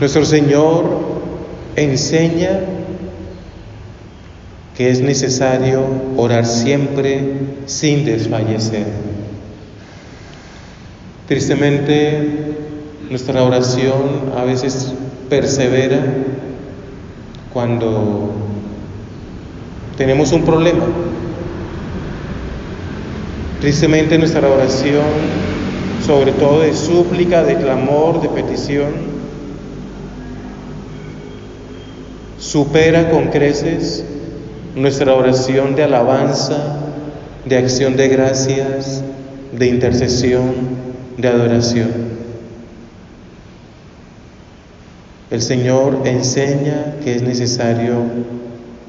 Nuestro Señor enseña que es necesario orar siempre sin desfallecer. Tristemente, nuestra oración a veces persevera cuando tenemos un problema. Tristemente, nuestra oración, sobre todo de súplica, de clamor, de petición, supera con creces nuestra oración de alabanza, de acción de gracias, de intercesión, de adoración. El Señor enseña que es necesario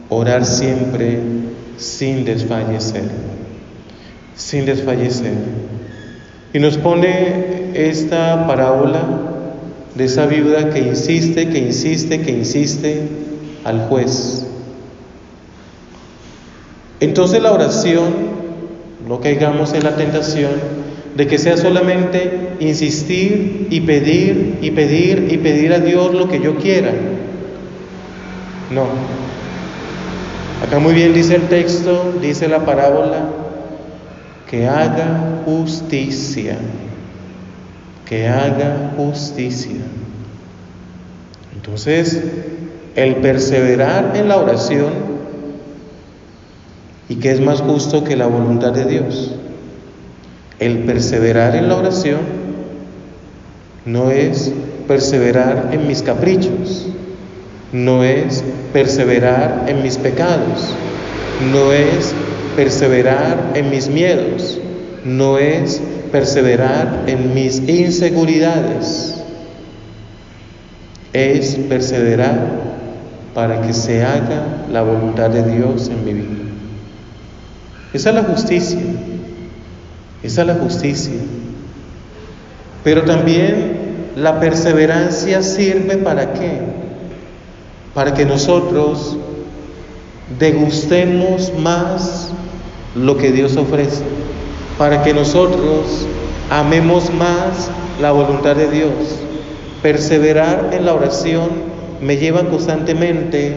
orar siempre sin desfallecer, sin desfallecer. Y nos pone esta parábola de esa viuda que insiste al juez. Entonces la oración, no caigamos en la tentación de que sea solamente insistir y pedir a Dios lo que yo quiera. No. Acá muy bien dice el texto, dice la parábola, que haga justicia, que haga justicia. Entonces, el perseverar en la oración, ¿y qué es más justo que la voluntad de Dios? El perseverar en la oración no es perseverar en mis caprichos, no es perseverar en mis pecados, no es perseverar en mis miedos, no es perseverar en mis inseguridades, es perseverar para que se haga la voluntad de Dios en mi vida. Esa es la justicia, esa es la justicia. Pero también la perseverancia sirve ¿para qué? Para que nosotros degustemos más lo que Dios ofrece, para que nosotros amemos más la voluntad de Dios. Perseverar en la oración me lleva constantemente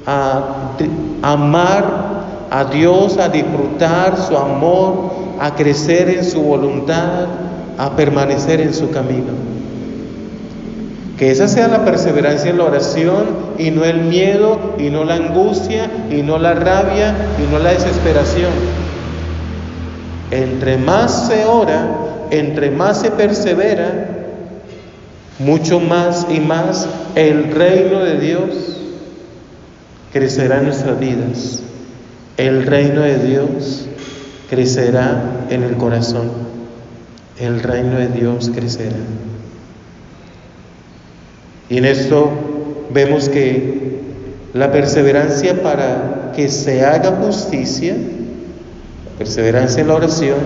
a amar a Dios, a disfrutar su amor, a crecer en su voluntad, a permanecer en su camino. Que esa sea la perseverancia en la oración y no el miedo, y no la angustia, y no la rabia, y no la desesperación. Entre más se ora, entre más se persevera, mucho más y más el reino de Dios crecerá en nuestras vidas. El reino de Dios crecerá en el corazón. El reino de Dios crecerá. Y en esto vemos que la perseverancia para que se haga justicia, la perseverancia en la oración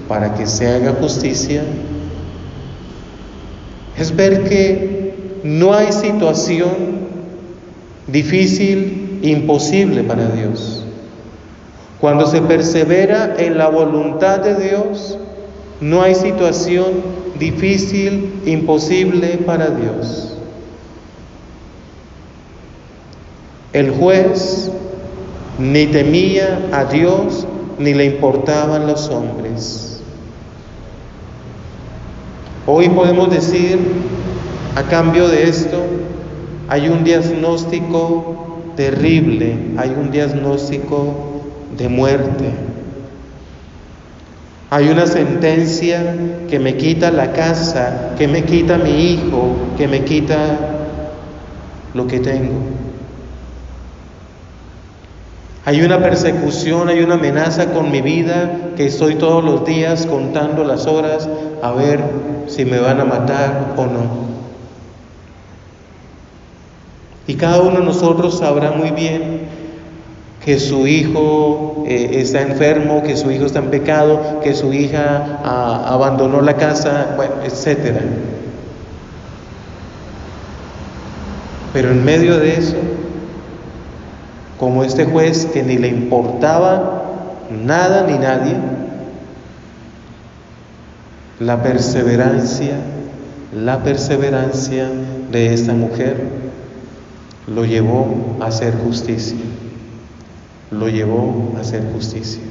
para que se haga justicia, es ver que no hay situación difícil, imposible para Dios. Cuando se persevera en la voluntad de Dios, no hay situación difícil, imposible para Dios. El juez ni temía a Dios, ni le importaban los hombres. Hoy podemos decir, a cambio de esto, hay un diagnóstico terrible, hay un diagnóstico de muerte. Hay una sentencia que me quita la casa, que me quita mi hijo, que me quita lo que tengo. Hay una persecución, hay una amenaza con mi vida, que estoy todos los días contando las horas a ver si me van a matar o no. Y cada uno de nosotros sabrá muy bien que su hijo está enfermo, que su hijo está en pecado, que su hija abandonó la casa, bueno, etcétera. Pero en medio de eso, como este juez que ni le importaba nada ni nadie, la perseverancia la perseverancia de esta mujer lo llevó a hacer justicia. Lo llevó a hacer justicia.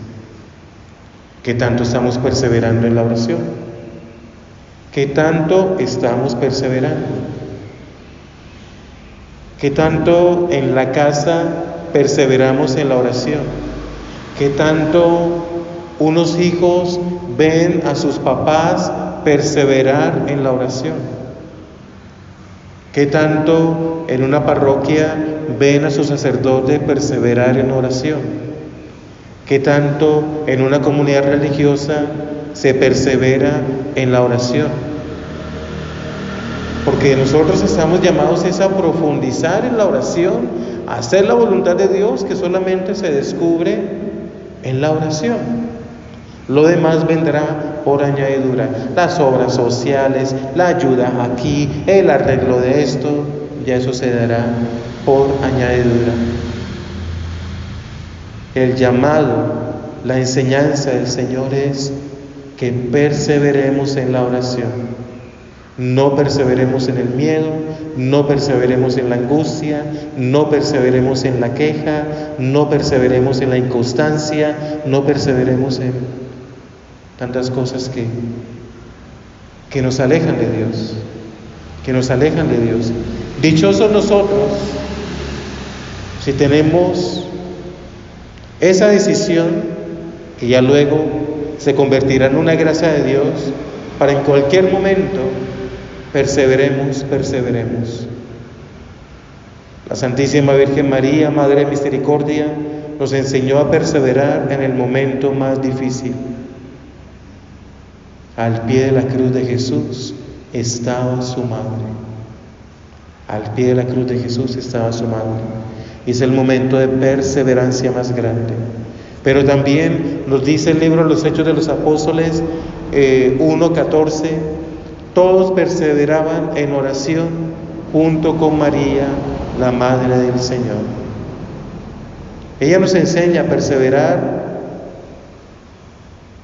¿Qué tanto estamos perseverando en la oración? ¿Qué tanto estamos perseverando? ¿Qué tanto en la casa perseveramos en la oración? ¿Qué tanto unos hijos ven a sus papás perseverar en la oración? ¿Qué tanto en una parroquia ven a su sacerdote perseverar en oración? ¿Qué tanto en una comunidad religiosa se persevera en la oración? Porque nosotros estamos llamados a profundizar en la oración, a hacer la voluntad de Dios, que solamente se descubre en la oración. Lo demás vendrá por añadidura. Las obras sociales, la ayuda aquí, el arreglo de esto, ya eso se dará por añadidura. El llamado, la enseñanza del Señor es que perseveremos en la oración. No perseveremos en el miedo, no perseveremos en la angustia, no perseveremos en la queja, no perseveremos en la inconstancia, no perseveremos en tantas cosas que nos alejan de Dios, que nos alejan de Dios. Dichosos nosotros si tenemos esa decisión que ya luego se convertirá en una gracia de Dios para en cualquier momento perseveremos. La Santísima Virgen María, Madre de Misericordia, nos enseñó a perseverar en el momento más difícil. Al pie de la cruz de Jesús estaba su madre. Al pie de la cruz de Jesús estaba su madre. Y es el momento de perseverancia más grande. Pero también nos dice el libro de los Hechos de los Apóstoles 1:14, todos perseveraban en oración junto con María, la Madre del Señor. Ella nos enseña a perseverar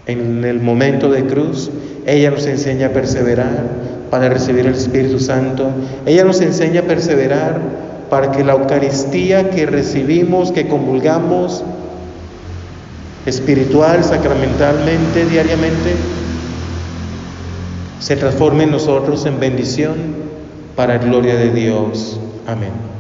en el momento de cruz. Ella nos enseña a perseverar para recibir el Espíritu Santo. Ella nos enseña a perseverar para que la Eucaristía que recibimos, que comulgamos espiritual, sacramentalmente, diariamente, se transforme en nosotros en bendición para gloria de Dios. Amén.